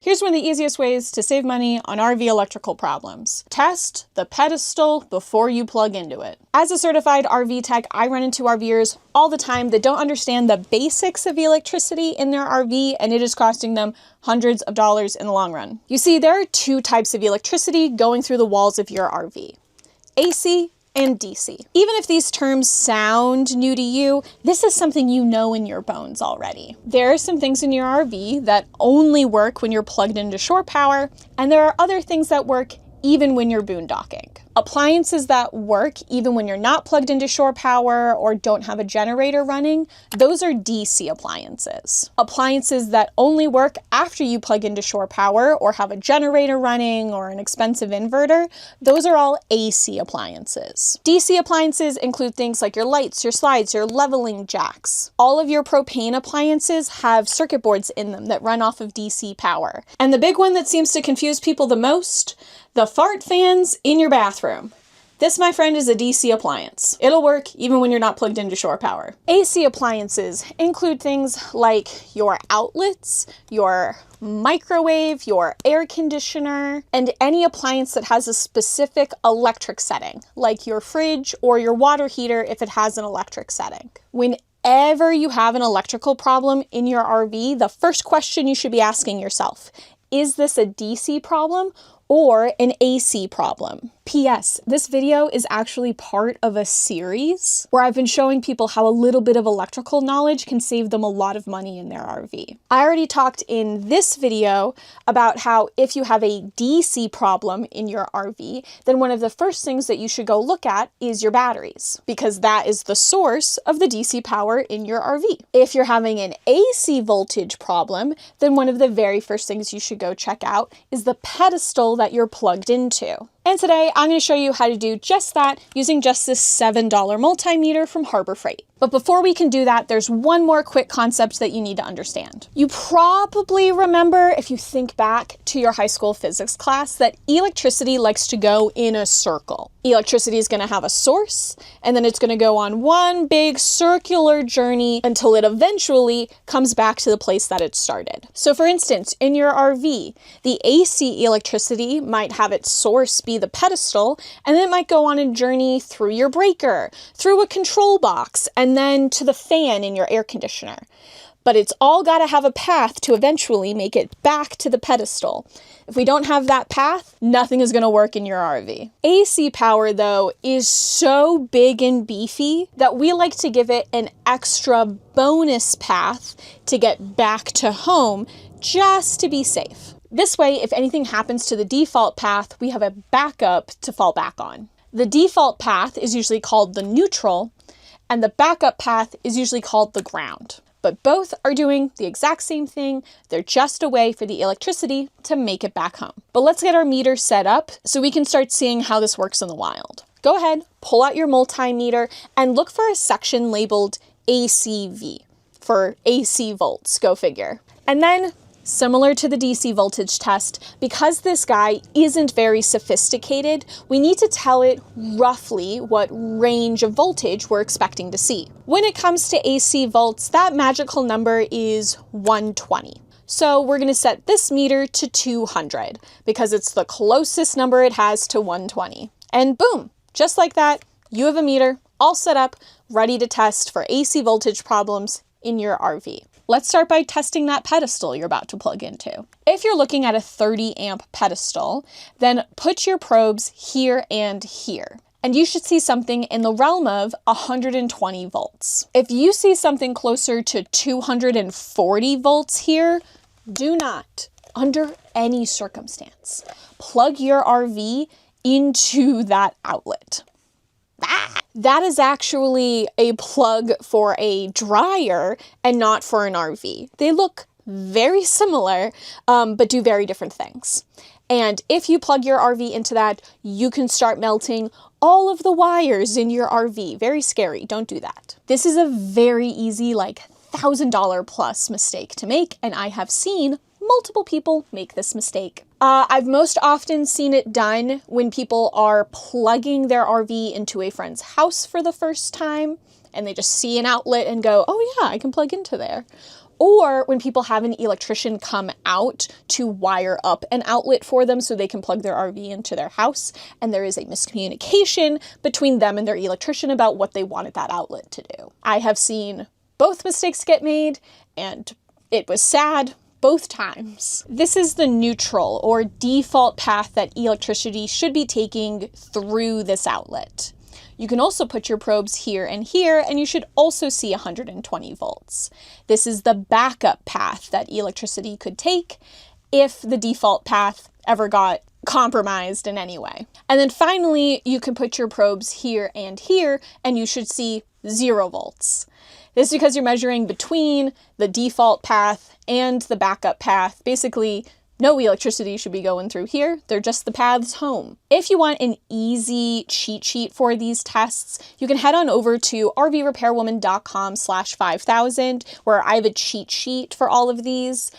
Here's one of the easiest ways to save money on RV electrical problems. Test the pedestal before you plug into it. As a certified RV tech, I run into RVers all the time that don't understand the basics of electricity in their RV, and it is costing them hundreds of dollars in the long run. You see, there are two types of electricity going through the walls of your RV: AC and DC. Even if these terms sound new to you, this is something you know in your bones already. There are some things in your RV that only work when you're plugged into shore power, and there are other things that work even when you're boondocking. Appliances that work even when you're not plugged into shore power or don't have a generator running, those are DC appliances. Appliances that only work after you plug into shore power or have a generator running or an expensive inverter, those are all AC appliances. DC appliances include things like your lights, your slides, your leveling jacks. All of your propane appliances have circuit boards in them that run off of DC power. And the big one that seems to confuse people the most, the fart fans in your bathroom. This, my friend, is a DC appliance. It'll work even when you're not plugged into shore power. AC appliances include things like your outlets, your microwave, your air conditioner, and any appliance that has a specific electric setting, like your fridge or your water heater if it has an electric setting. Whenever you have an electrical problem in your RV, the first question you should be asking yourself, is this a DC problem or an AC problem? P.S. This video is actually part of a series where I've been showing people how a little bit of electrical knowledge can save them a lot of money in their RV. I already talked in this video about how if you have a DC problem in your RV, then one of the first things that you should go look at is your batteries, because that is the source of the DC power in your RV. If you're having an AC voltage problem, then one of the very first things you should go check out is the pedestal that you're plugged into. And today I'm going to show you how to do just that using just this $7 multimeter from Harbor Freight. But before we can do that, there's one more quick concept that you need to understand. You probably remember, if you think back to your high school physics class, that electricity likes to go in a circle. Electricity is going to have a source, and then it's going to go on one big circular journey until it eventually comes back to the place that it started. So for instance, in your RV, the AC electricity might have its source be the pedestal, and then it might go on a journey through your breaker, through a control box, and then to the fan in your air conditioner. But it's all got to have a path to eventually make it back to the pedestal. If we don't have that path, nothing is going to work in your RV. AC power, though, is so big and beefy that we like to give it an extra bonus path to get back to home just to be safe. This way, if anything happens to the default path, we have a backup to fall back on. The default path is usually called the neutral, and the backup path is usually called the ground. But both are doing the exact same thing. They're just a way for the electricity to make it back home. But let's get our meter set up so we can start seeing how this works in the wild. Go ahead, pull out your multimeter, and look for a section labeled ACV for AC volts, go figure. And then, similar to the DC voltage test, because this guy isn't very sophisticated, we need to tell it roughly what range of voltage we're expecting to see. When it comes to AC volts, that magical number is 120. So we're going to set this meter to 200 because it's the closest number it has to 120. And boom, just like that, you have a meter all set up, ready to test for AC voltage problems in your RV. Let's start by testing that pedestal you're about to plug into. If you're looking at a 30 amp pedestal, then put your probes here and here. And you should see something in the realm of 120 volts. If you see something closer to 240 volts here, do not, under any circumstance, plug your RV into that outlet. That is actually a plug for a dryer and not for an RV. They look very similar, but do very different things. And if you plug your RV into that, you can start melting all of the wires in your RV. Very scary. Don't do that. This is a very easy, like $1,000 plus mistake to make, and I have seen multiple people make this mistake. I've most often seen it done when people are plugging their RV into a friend's house for the first time, and they just see an outlet and go, oh yeah, I can plug into there. Or when people have an electrician come out to wire up an outlet for them so they can plug their RV into their house, and there is a miscommunication between them and their electrician about what they wanted that outlet to do. I have seen both mistakes get made, and it was sad both times. This is the neutral or default path that electricity should be taking through this outlet. You can also put your probes here, and you should also see 120 volts. This is the backup path that electricity could take if the default path ever got compromised in any way. And then finally, you can put your probes here, and you should see 0 volts. This is because you're measuring between the default path and the backup path. Basically, no electricity should be going through here. They're just the paths home. If you want an easy cheat sheet for these tests, you can head on over to rvrepairwoman.com/5000, where I have a cheat sheet for all of these.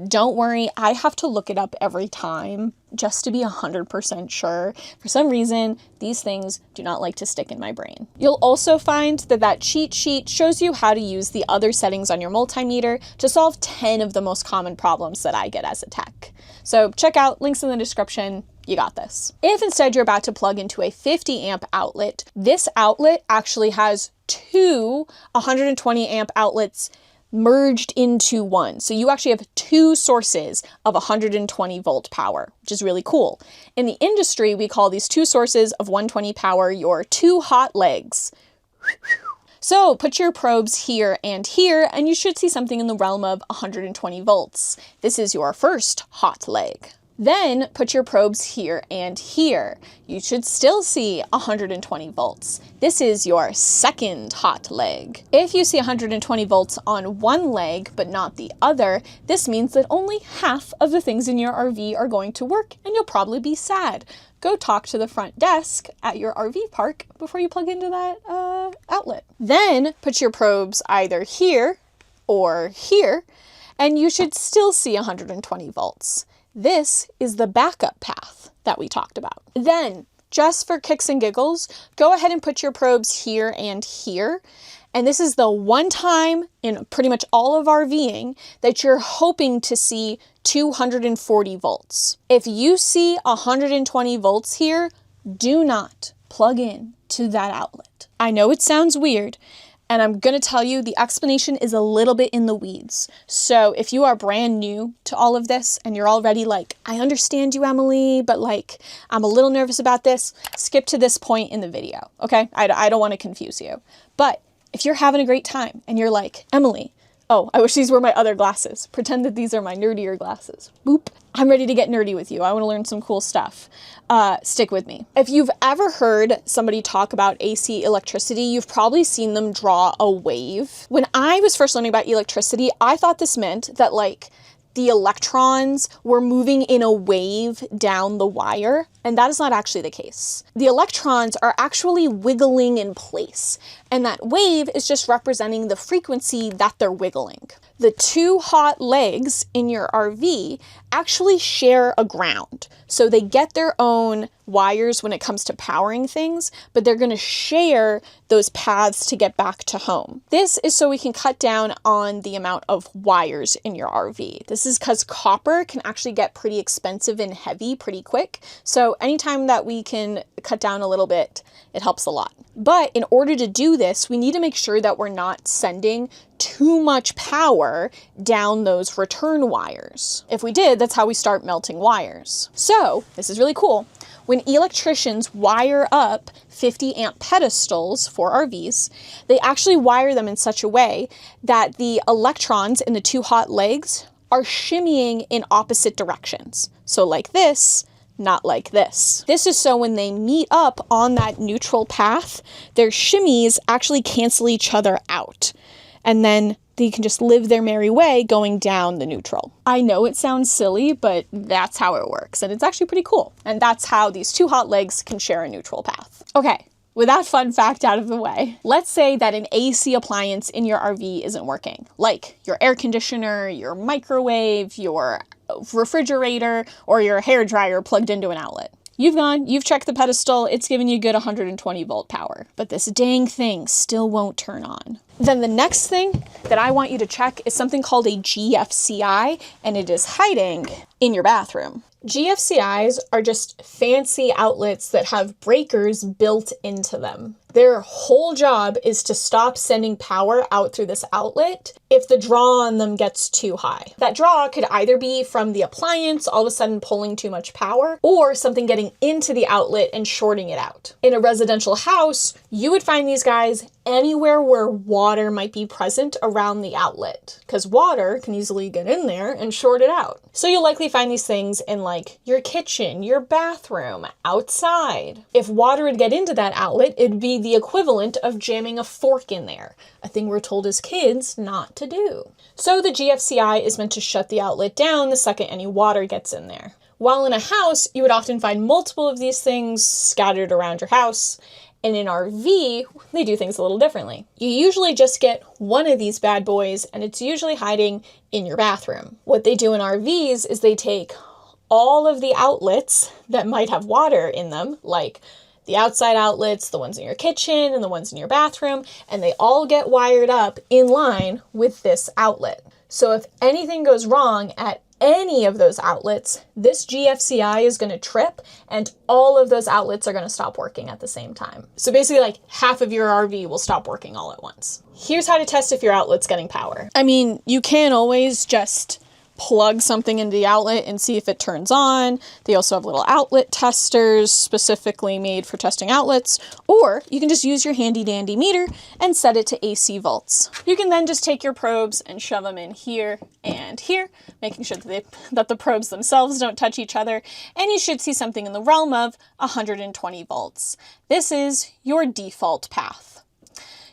Don't worry, I have to look it up every time just to be 100% sure. For some reason, these things do not like to stick in my brain. You'll also find that cheat sheet shows you how to use the other settings on your multimeter to solve 10 of the most common problems that I get as a tech. So check out, links in the description. You got this. If instead you're about to plug into a 50 amp outlet, this outlet actually has 2 120 amp outlets merged into one. So you actually have 2 sources of 120 volt power, which is really cool. In the industry, we call these 2 sources of 120 power your 2 hot legs. So put your probes here, and you should see something in the realm of 120 volts. This is your first hot leg. Then put your probes here, and you should still see 120 volts. This is your second hot leg. If you see 120 volts on one leg but not the other, this means that only half of the things in your RV are going to work, and you'll probably be sad. Go talk to the front desk at your RV park before you plug into that outlet. Then put your probes either here or here, and you should still see 120 volts. This is the backup path that we talked about. Then, just for kicks and giggles, go ahead and put your probes here, and this is the one time in pretty much all of RVing that you're hoping to see 240 volts. If you see 120 volts here, do not plug in to that outlet. I know it sounds weird, and I'm going to tell you the explanation is a little bit in the weeds. So if you are brand new to all of this and you're already like, I understand you, Emily, but like, I'm a little nervous about this, skip to this point in the video, okay? I don't want to confuse you. But if you're having a great time and you're like, Emily, oh, I wish these were my other glasses. Pretend that these are my nerdier glasses. Boop. I'm ready to get nerdy with you. I want to learn some cool stuff. Stick with me. If you've ever heard somebody talk about AC electricity, you've probably seen them draw a wave. When I was first learning about electricity, I thought this meant that like the electrons were moving in a wave down the wire, and that is not actually the case. The electrons are actually wiggling in place, and that wave is just representing the frequency that they're wiggling. The 2 hot legs in your RV actually share a ground. So they get their own wires when it comes to powering things, but they're going to share those paths to get back to home. This is so we can cut down on the amount of wires in your RV. This is because copper can actually get pretty expensive and heavy pretty quick. So anytime that we can cut down a little bit, it helps a lot. But in order to do this, we need to make sure that we're not sending too much power down those return wires. If we did, that's how we start melting wires. So this is really cool. When electricians wire up 50 amp pedestals for RVs, they actually wire them in such a way that the electrons in the 2 hot legs are shimmying in opposite directions. So like this, not like this. This is so when they meet up on that neutral path, their shimmies actually cancel each other out. And then they can just live their merry way going down the neutral. I know it sounds silly, but that's how it works. And it's actually pretty cool. And that's how these 2 hot legs can share a neutral path. Okay, with that fun fact out of the way, let's say that an AC appliance in your RV isn't working. Like your air conditioner, your microwave, your refrigerator, or your hair dryer plugged into an outlet. You've checked the pedestal, it's giving you good 120 volt power, but this dang thing still won't turn on. Then the next thing that I want you to check is something called a GFCI, and it is hiding in your bathroom. GFCIs are just fancy outlets that have breakers built into them. Their whole job is to stop sending power out through this outlet if the draw on them gets too high. That draw could either be from the appliance all of a sudden pulling too much power, or something getting into the outlet and shorting it out. In a residential house, you would find these guys anywhere where water might be present around the outlet, because water can easily get in there and short it out. So you'll likely find these things in like your kitchen, your bathroom, outside. If water would get into that outlet, it'd be the equivalent of jamming a fork in there, a thing we're told as kids not to do. So the GFCI is meant to shut the outlet down the second any water gets in there. While in a house, you would often find multiple of these things scattered around your house. And in RV, they do things a little differently. You usually just get one of these bad boys, and it's usually hiding in your bathroom. What they do in RVs is they take all of the outlets that might have water in them, like the outside outlets, the ones in your kitchen, and the ones in your bathroom, and they all get wired up in line with this outlet. So if anything goes wrong at any of those outlets, this GFCI is going to trip and all of those outlets are going to stop working at the same time. So basically like half of your RV will stop working all at once. Here's how to test if your outlet's getting power. I mean, you can always just plug something into the outlet and see if it turns on. They also have little outlet testers specifically made for testing outlets, or you can just use your handy dandy meter and set it to AC volts. You can then just take your probes and shove them in here and here, making sure that the probes themselves don't touch each other, and you should see something in the realm of 120 volts. This is your default path.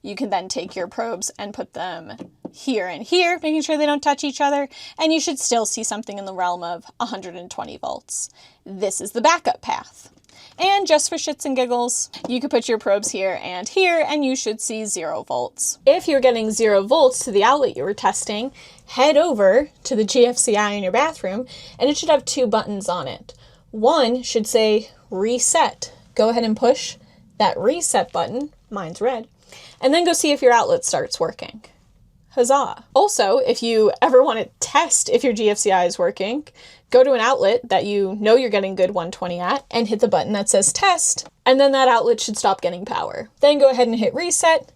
You can then take your probes and put them here and here, making sure they don't touch each other, and you should still see something in the realm of 120 volts. This is the backup path. And just for shits and giggles, you could put your probes here, and you should see 0 volts. If you're getting 0 volts to the outlet you were testing, head over to the GFCI in your bathroom, and it should have 2 buttons on it. One should say reset. Go ahead and push that reset button, mine's red, and then go see if your outlet starts working. Huzzah! Also, if you ever want to test if your GFCI is working, go to an outlet that you know you're getting good 120 at and hit the button that says test, and then that outlet should stop getting power. Then go ahead and hit reset,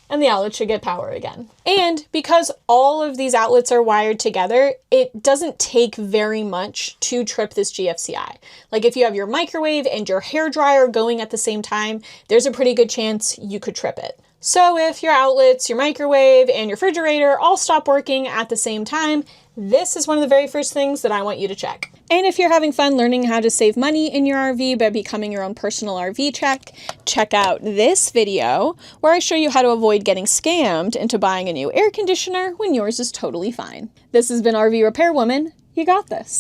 and the outlet should get power again. And because all of these outlets are wired together, it doesn't take very much to trip this GFCI. Like if you have your microwave and your hairdryer going at the same time, there's a pretty good chance you could trip it. So if your outlets, your microwave, and your refrigerator all stop working at the same time, this is one of the very first things that I want you to check. And if you're having fun learning how to save money in your RV by becoming your own personal RV check out this video where I show you how to avoid getting scammed into buying a new air conditioner when yours is totally fine. This has been RV Repair Woman. You got this.